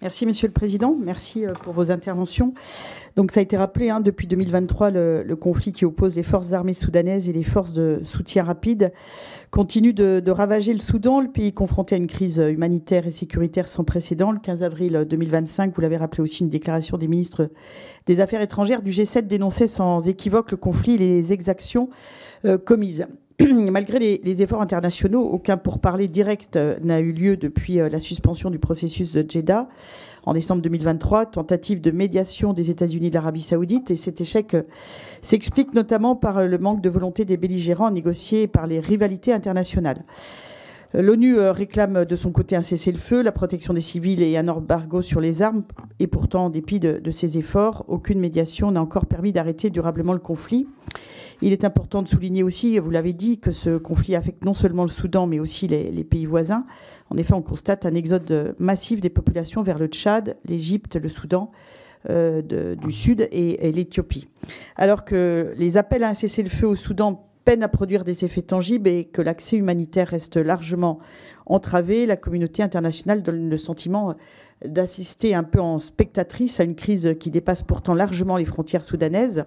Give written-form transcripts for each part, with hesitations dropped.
Merci, Monsieur le Président. Merci pour vos interventions. Donc, ça a été rappelé, depuis 2023, le conflit qui oppose les forces armées soudanaises et les forces de soutien rapide continue de ravager le Soudan, le pays confronté à une crise humanitaire et sécuritaire sans précédent. Le 15 avril 2025, vous l'avez rappelé aussi, une déclaration des ministres des Affaires étrangères du G7 dénonçait sans équivoque le conflit et les exactions commises. Malgré les efforts internationaux, aucun pourparler direct n'a eu lieu depuis la suspension du processus de Jeddah en décembre 2023, tentative de médiation des États-Unis et de l'Arabie saoudite. Et cet échec s'explique notamment par le manque de volonté des belligérants à négocier et par les rivalités internationales. L'ONU réclame de son côté un cessez-le-feu, la protection des civils et un embargo sur les armes. Et pourtant, en dépit de ces efforts, aucune médiation n'a encore permis d'arrêter durablement le conflit. Il est important de souligner aussi, vous l'avez dit, que ce conflit affecte non seulement le Soudan, mais aussi les pays voisins. En effet, on constate un exode massif des populations vers le Tchad, l'Égypte, le Soudan du Sud et l'Éthiopie. Alors que les appels à un cessez-le-feu au Soudan peinent à produire des effets tangibles et que l'accès humanitaire reste largement entravé, la communauté internationale donne le sentiment d'assister un peu en spectatrice à une crise qui dépasse pourtant largement les frontières soudanaises.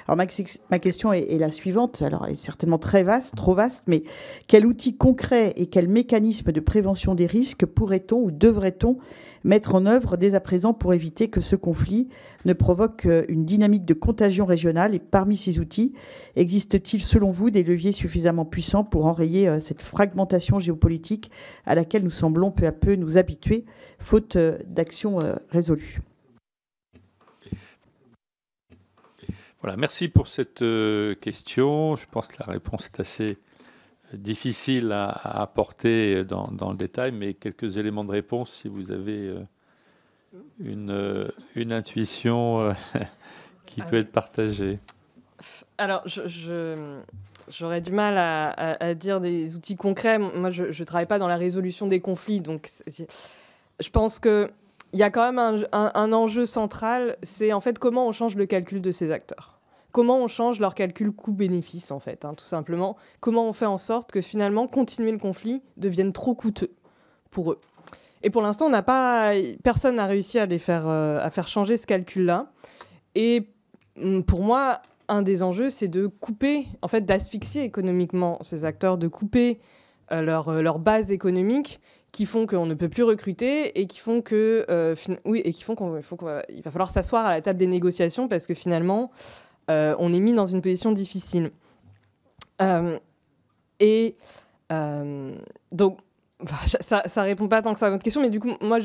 Alors ma question est la suivante, alors elle est certainement très vaste, trop vaste, mais quel outil concret et quel mécanisme de prévention des risques pourrait-on ou devrait-on mettre en œuvre dès à présent pour éviter que ce conflit ne provoque une dynamique de contagion régionale? Et parmi ces outils, existe-t-il selon vous des leviers suffisamment puissants pour enrayer cette fragmentation géopolitique à laquelle nous semblons peu à peu nous habituer, faute d'action résolue? Voilà, merci pour cette question. Je pense que la réponse est assez difficile à apporter dans le détail, mais quelques éléments de réponse si vous avez une intuition qui peut être partagée. Alors, j'aurais du mal à dire des outils concrets. Moi, je ne travaille pas dans la résolution des conflits, donc je pense qu'il y a quand même un enjeu central, c'est en fait comment on change le calcul de ces acteurs. Comment on change leur calcul coût-bénéfice, en fait, tout simplement. Comment on fait en sorte que finalement, continuer le conflit devienne trop coûteux pour eux. Et pour l'instant, personne n'a réussi à faire changer ce calcul-là. Et pour moi, un des enjeux, c'est de couper, en fait, d'asphyxier économiquement ces acteurs, de couper leur base économique qui font qu'on ne peut plus recruter et qui font qu'il va falloir s'asseoir à la table des négociations parce que finalement, on est mis dans une position difficile. Donc, ça répond pas tant que ça à votre question, mais du coup, moi,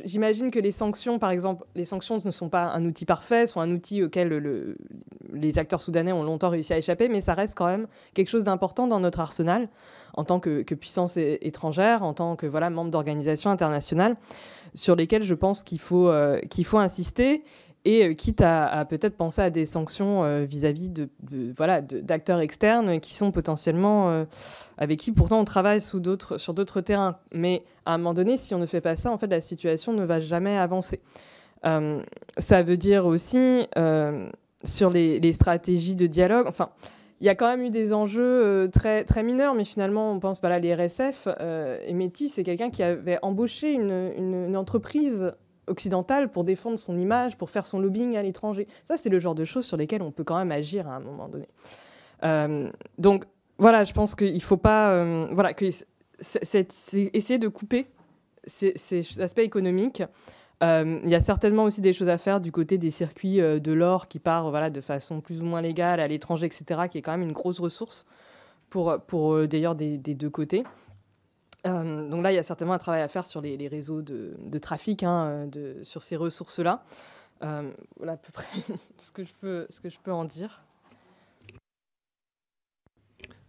j'imagine que les sanctions, par exemple, les sanctions ne sont pas un outil parfait, sont un outil auquel les acteurs soudanais ont longtemps réussi à échapper, mais ça reste quand même quelque chose d'important dans notre arsenal, en tant que puissance étrangère, en tant que membre d'organisations internationales, sur lesquelles je pense qu'il faut insister. Et quitte à peut-être penser à des sanctions vis-à-vis d'acteurs externes qui sont potentiellement avec qui pourtant on travaille sur d'autres terrains. Mais à un moment donné, si on ne fait pas ça, en fait, la situation ne va jamais avancer. Ça veut dire aussi sur les stratégies de dialogue. Enfin, il y a quand même eu des enjeux très, très mineurs, mais finalement, on pense les RSF. Et Métis, c'est quelqu'un qui avait embauché une entreprise occidentale pour défendre son image, pour faire son lobbying à l'étranger. Ça, c'est le genre de choses sur lesquelles on peut quand même agir à un moment donné. Donc, voilà, je pense qu'il ne faut pas... c'est essayer de couper ces aspects économiques. Il y a certainement aussi des choses à faire du côté des circuits de l'or qui part de façon plus ou moins légale à l'étranger, etc., qui est quand même une grosse ressource pour d'ailleurs des deux côtés. Donc là, il y a certainement un travail à faire sur les réseaux de trafic, sur ces ressources-là. Voilà à peu près ce que je peux en dire.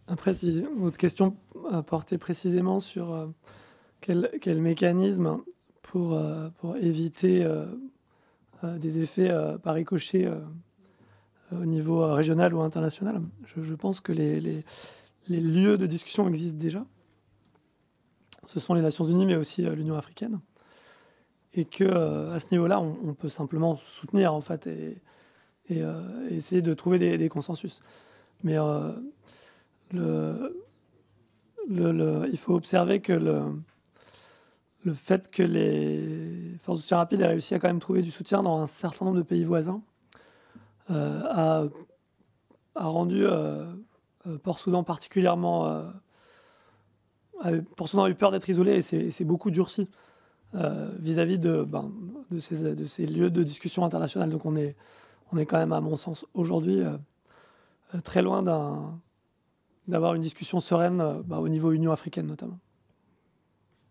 Après, si votre question portait précisément sur quel mécanisme pour éviter des effets par ricochet au niveau régional ou international, je pense que les lieux de discussion existent déjà. Ce sont les Nations Unies, mais aussi l'Union africaine. Et qu'à ce niveau-là, on peut simplement soutenir, en fait, et essayer de trouver des consensus. Mais il faut observer que le fait que les forces de soutien rapide aient réussi à quand même trouver du soutien dans un certain nombre de pays voisins a rendu Port-Soudan particulièrement... Port-Soudan a eu peur d'être isolé et c'est beaucoup durci vis-à-vis de ces lieux de discussion internationale. Donc on est quand même, à mon sens, aujourd'hui très loin d'avoir une discussion sereine au niveau Union africaine notamment.